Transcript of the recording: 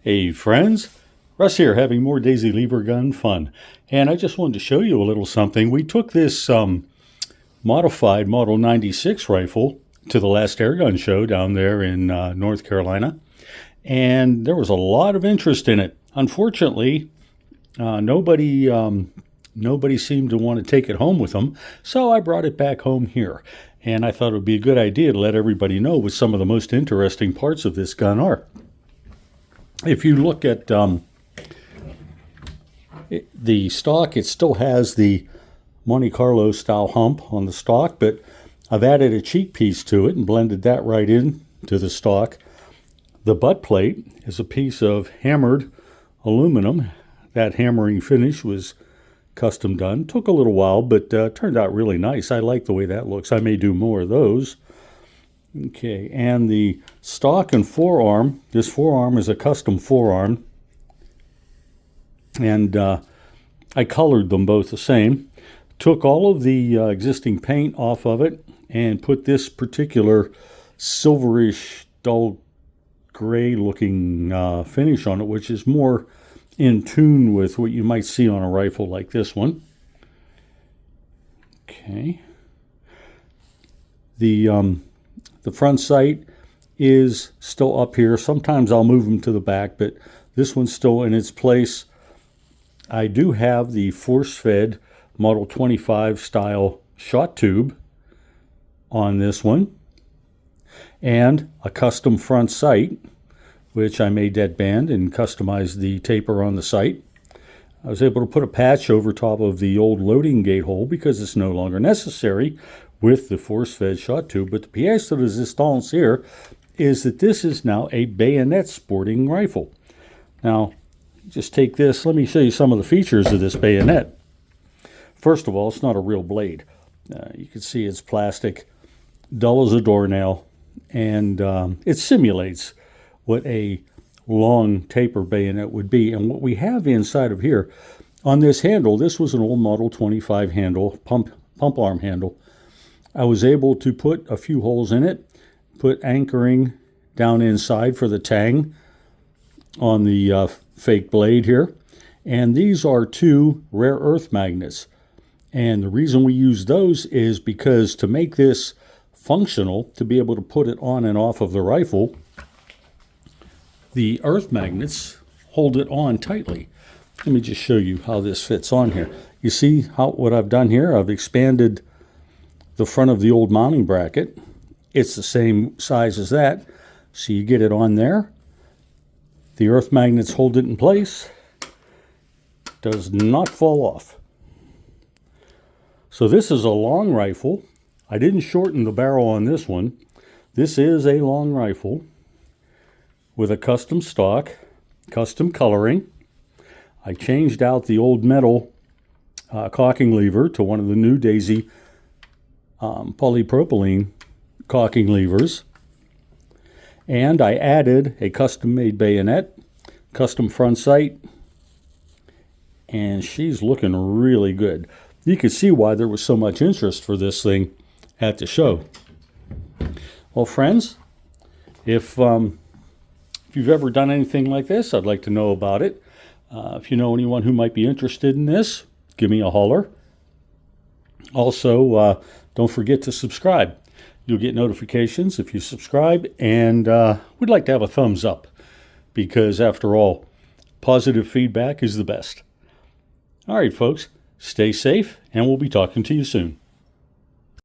Hey friends, Russ here having more Daisy Lever gun fun. And I just wanted to show you a little something. We took this modified Model 96 rifle to the last airgun show down there in North Carolina. And there was a lot of interest in it. Unfortunately, nobody seemed to want to take it home with them. So I brought it back home here. And I thought it would be a good idea to let everybody know what some of the most interesting parts of this gun are. If you look at the stock, it still has the Monte Carlo style hump on the stock, but I've added a cheek piece to it and blended that right in to the stock. The butt plate is a piece of hammered aluminum. That hammering finish was custom done. Took a little while, but turned out really nice. I like the way that looks. I may do more of those. Okay, and the stock and forearm, this forearm is a custom forearm, and I colored them both the same. Took all of the existing paint off of it and put this particular silverish, dull gray looking finish on it, which is more in tune with what you might see on a rifle like this one. Okay. The front sight is still up here. Sometimes I'll move them to the back, but this one's still in its place. I do have the force-fed Model 25 style shot tube on this one, and a custom front sight, which I made that band and customized the taper on the sight. I was able to put a patch over top of the old loading gate hole because it's no longer necessary with the force-fed shot tube. But the pièce de résistance here is that this is now a bayonet sporting rifle. Now, just take this. Let me show you some of the features of this bayonet. First of all, it's not a real blade. You can see it's plastic, dull as a doornail, and it simulates what a long taper bayonet would be. And what we have inside of here, on this handle, this was an old Model 25 handle, pump arm handle. I was able to put a few holes in it, put anchoring down inside for the tang on the fake blade here. And these are two rare earth magnets. And the reason we use those is because to make this functional, to be able to put it on and off of the rifle, the earth magnets hold it on tightly. Let me just show you how this fits on here. You see what I've done here? I've expanded the front of the old mounting bracket. It's the same size as that. So you get it on there. The earth magnets hold it in place. Does not fall off. So this is a long rifle. I didn't shorten the barrel on this one. This is a long rifle with a custom stock, custom coloring. I changed out the old metal caulking lever to one of the new Daisy polypropylene caulking levers. And I added a custom-made bayonet, custom front sight, and she's looking really good. You can see why there was so much interest for this thing at the show. Well, friends, if you've ever done anything like this, I'd like to know about it. If you know anyone who might be interested in this, give me a holler. Also, don't forget to subscribe. You'll get notifications if you subscribe, and we'd like to have a thumbs up because, after all, positive feedback is the best. All right, folks, stay safe, and we'll be talking to you soon.